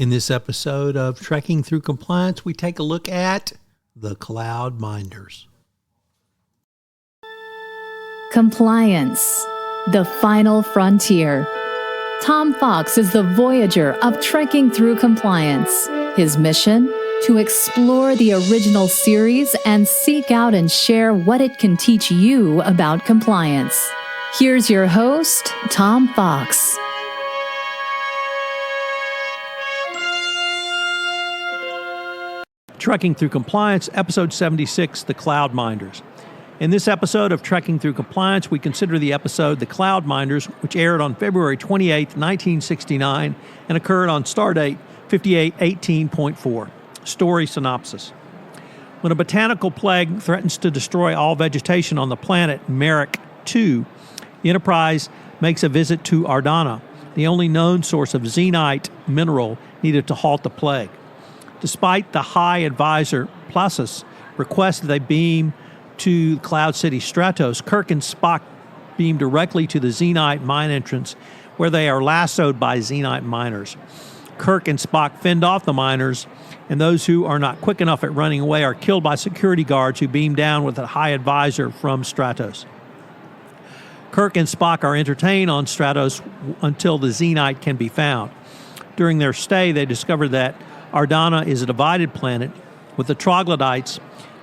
In this episode of Trekking Through Compliance, we take a look at the Cloud Minders. Compliance, the final frontier. Tom Fox is the voyager of Trekking Through Compliance. His mission? To explore the original series and seek out and share what it can teach you about compliance. Here's your host, Tom Fox. Trekking Through Compliance, Episode 76, The Cloud Minders. In this episode of Trekking Through Compliance, we consider the episode The Cloud Minders, which aired on February 28, 1969, and occurred on Stardate 5818.4. Story synopsis. When a botanical plague threatens to destroy all vegetation on the planet Merak II, the Enterprise makes a visit to Ardana, the only known source of xenite mineral needed to halt the plague. Despite the High Advisor Placis request that they beam to Cloud City Stratos, Kirk and Spock beam directly to the xenite mine entrance, where they are lassoed by xenite miners. Kirk and Spock fend off the miners, and those who are not quick enough at running away are killed by security guards who beam down with a High Advisor from Stratos. Kirk and Spock are entertained on Stratos until the xenite can be found. During their stay, they discover that Ardana is a divided planet, with the Trogglytes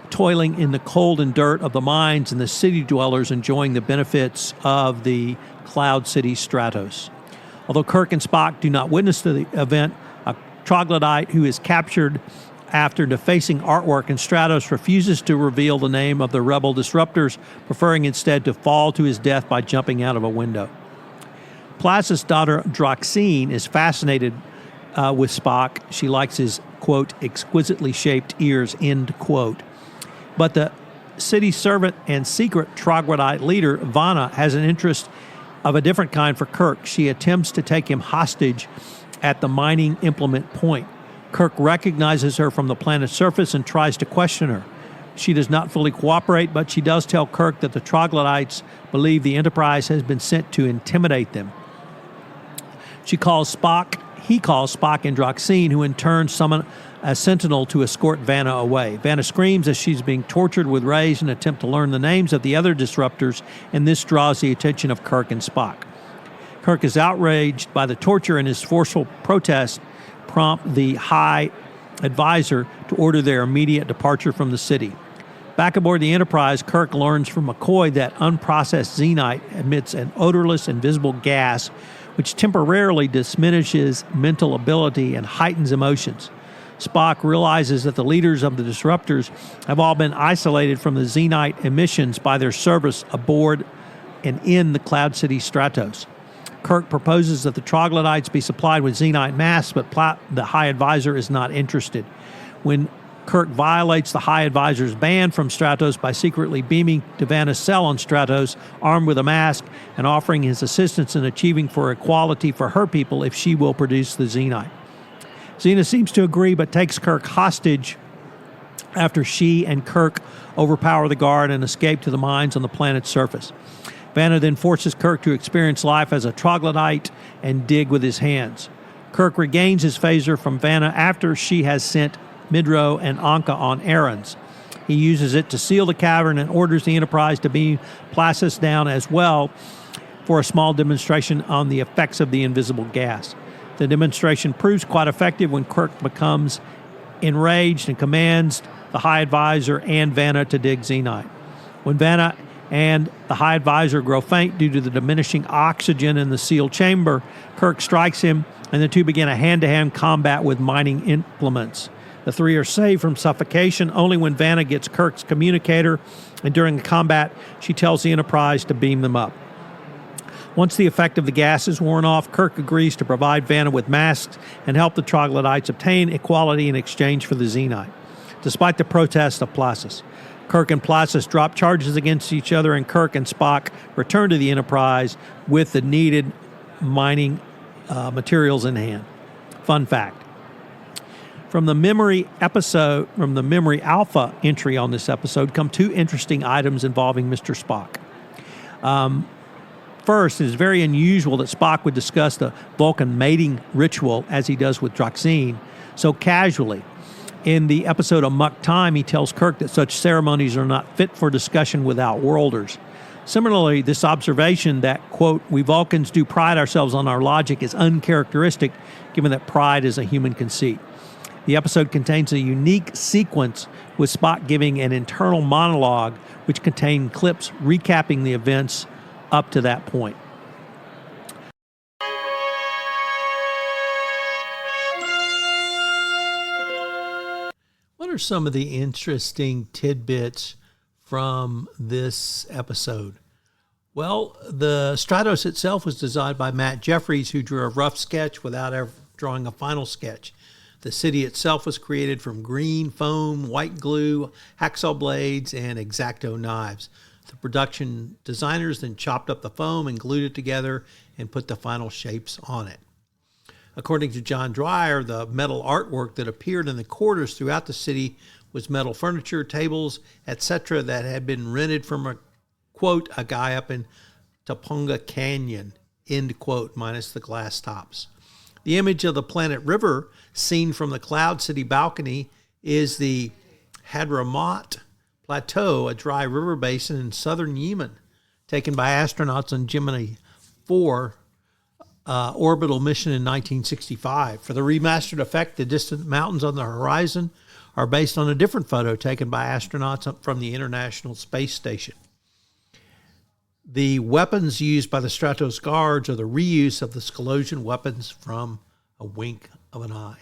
toiling in the cold and dirt of the mines and the city dwellers enjoying the benefits of the Cloud City Stratos. Although Kirk and Spock do not witness the event, a Troglodyte who is captured after defacing artwork in Stratos refuses to reveal the name of the rebel disruptors, preferring instead to fall to his death by jumping out of a window. Placis' daughter Droxine is fascinated with Spock. She likes his, quote, exquisitely shaped ears, end quote. But the city servant and secret Troglodyte leader, Vanna, has an interest of a different kind for Kirk. She attempts to take him hostage at the mining implement point. Kirk recognizes her from the planet's surface and tries to question her. She does not fully cooperate, but she does tell Kirk that the Troglodytes believe the Enterprise has been sent to intimidate them. He calls Spock and Droxine, who in turn summon a sentinel to escort Vanna away. Vanna screams as she's being tortured with rays in an attempt to learn the names of the other disruptors, and this draws the attention of Kirk and Spock. Kirk is outraged by the torture, and his forceful protest prompt the High Advisor to order their immediate departure from the city. Back aboard the Enterprise, Kirk learns from McCoy that unprocessed xenite emits an odorless, invisible gas which temporarily diminishes mental ability and heightens emotions. Spock realizes that the leaders of the disruptors have all been isolated from the xenite emissions by their service aboard and in the Cloud City Stratos. Kirk proposes that the Troglodytes be supplied with xenite masks, but the High Advisor is not interested. When Kirk violates the High Advisor's ban from Stratos by secretly beaming to Vanna's cell on Stratos, armed with a mask, and offering his assistance in achieving for equality for her people if she will produce the xenite. Xena seems to agree, but takes Kirk hostage after she and Kirk overpower the guard and escape to the mines on the planet's surface. Vanna then forces Kirk to experience life as a troglodyte and dig with his hands. Kirk regains his phaser from Vanna after she has sent Midro and Anka on errands. He uses it to seal the cavern and orders the Enterprise to beam Placis down as well for a small demonstration on the effects of the invisible gas. The demonstration proves quite effective when Kirk becomes enraged and commands the High Advisor and Vanna to dig xenite. When Vanna and the High Advisor grow faint due to the diminishing oxygen in the sealed chamber, Kirk strikes him, and the two begin a hand-to-hand combat with mining implements. The three are saved from suffocation only when Vanna gets Kirk's communicator, and during the combat, she tells the Enterprise to beam them up. Once the effect of the gas is worn off, Kirk agrees to provide Vanna with masks and help the Troglodytes obtain equality in exchange for the xenite, despite the protests of Placis. Kirk and Placis drop charges against each other, and Kirk and Spock return to the Enterprise with the needed mining materials in hand. Fun fact. From the memory alpha entry on this episode come two interesting items involving Mr. Spock. First, it is very unusual that Spock would discuss the Vulcan mating ritual as he does with Droxine so casually. In the episode Amok Time, he tells Kirk that such ceremonies are not fit for discussion with outworlders. Similarly, this observation that, quote, we Vulcans do pride ourselves on our logic is uncharacteristic, given that pride is a human conceit. The episode contains a unique sequence with Spock giving an internal monologue, which contained clips recapping the events up to that point. What are some of the interesting tidbits from this episode? Well, the Stratos itself was designed by Matt Jeffries, who drew a rough sketch without ever drawing a final sketch. The city itself was created from green foam, white glue, hacksaw blades, and X-Acto knives. The production designers then chopped up the foam and glued it together and put the final shapes on it. According to John Dwyer, the metal artwork that appeared in the quarters throughout the city was metal furniture, tables, etc. that had been rented from a, quote, a guy up in Topanga Canyon, end quote, minus the glass tops. The image of the planet River seen from the Cloud City balcony is the Hadramaut Plateau, a dry river basin in southern Yemen, taken by astronauts on Gemini 4 orbital mission in 1965. For the remastered effect, the distant mountains on the horizon are based on a different photo taken by astronauts from the International Space Station. The weapons used by the Stratos guards are the reuse of the Scalosian weapons from A Wink of an Eye.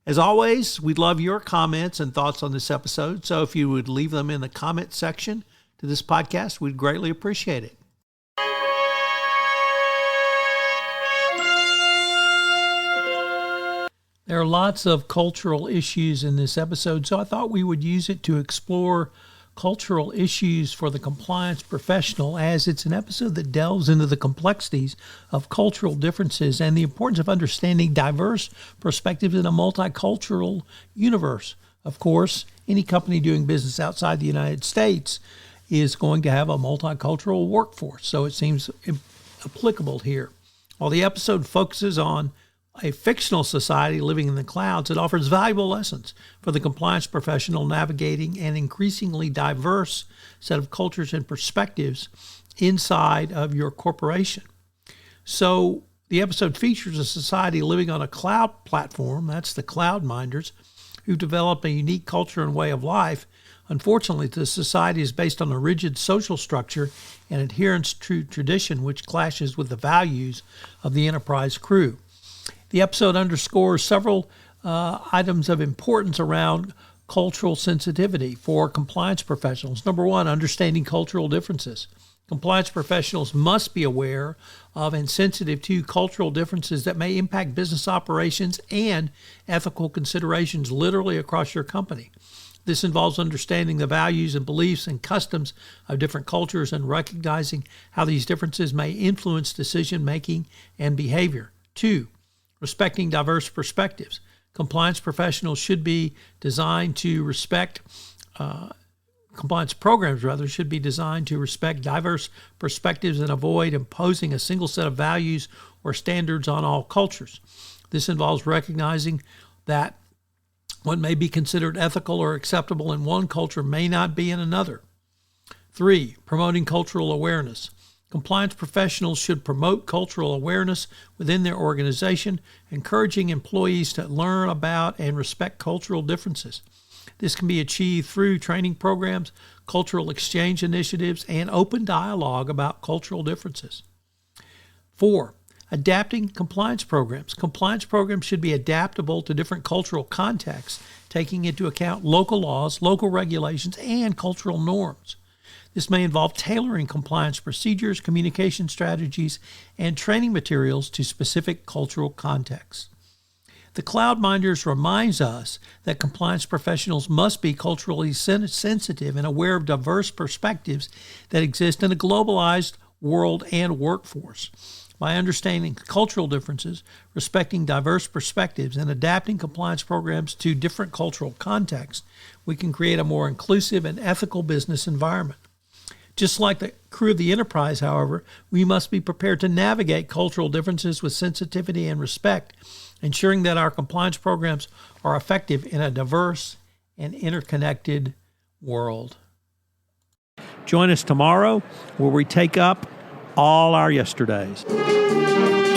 As always, we'd love your comments and thoughts on this episode, so if you would leave them in the comment section to this podcast, we'd greatly appreciate it. There are lots of cultural issues in this episode, so I thought we would use it to explore cultural issues for the compliance professional, as it's an episode that delves into the complexities of cultural differences and the importance of understanding diverse perspectives in a multicultural universe. Of course, any company doing business outside the United States is going to have a multicultural workforce, so it seems applicable here. While the episode focuses on a fictional society living in the clouds, it offers valuable lessons for the compliance professional navigating an increasingly diverse set of cultures and perspectives inside of your corporation. So the episode features a society living on a cloud platform, that's the Cloud Minders, who develop a unique culture and way of life. Unfortunately, the society is based on a rigid social structure and adherence to tradition, which clashes with the values of the Enterprise crew. The episode underscores several items of importance around cultural sensitivity for compliance professionals. Number one, understanding cultural differences. Compliance professionals must be aware of and sensitive to cultural differences that may impact business operations and ethical considerations literally across your company. This involves understanding the values and beliefs and customs of different cultures and recognizing how these differences may influence decision-making and behavior. Two, respecting diverse perspectives. Compliance professionals should be designed to respect, compliance programs rather, should be designed to respect diverse perspectives and avoid imposing a single set of values or standards on all cultures. This involves recognizing that what may be considered ethical or acceptable in one culture may not be in another. Three, promoting cultural awareness. Compliance professionals should promote cultural awareness within their organization, encouraging employees to learn about and respect cultural differences. This can be achieved through training programs, cultural exchange initiatives, and open dialogue about cultural differences. Four, adapting compliance programs. Compliance programs should be adaptable to different cultural contexts, taking into account local laws, local regulations, and cultural norms. This may involve tailoring compliance procedures, communication strategies, and training materials to specific cultural contexts. The Cloud Minders reminds us that compliance professionals must be culturally sensitive and aware of diverse perspectives that exist in a globalized world and workforce. By understanding cultural differences, respecting diverse perspectives, and adapting compliance programs to different cultural contexts, we can create a more inclusive and ethical business environment. Just like the crew of the Enterprise, however, we must be prepared to navigate cultural differences with sensitivity and respect, ensuring that our compliance programs are effective in a diverse and interconnected world. Join us tomorrow where we take up all our yesterdays.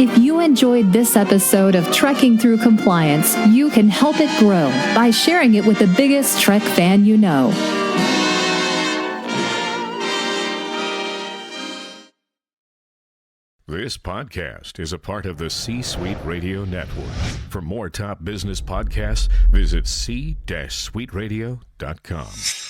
If you enjoyed this episode of Trekking Through Compliance, you can help it grow by sharing it with the biggest Trek fan you know. This podcast is a part of the C-Suite Radio Network. For more top business podcasts, visit c-suiteradio.com.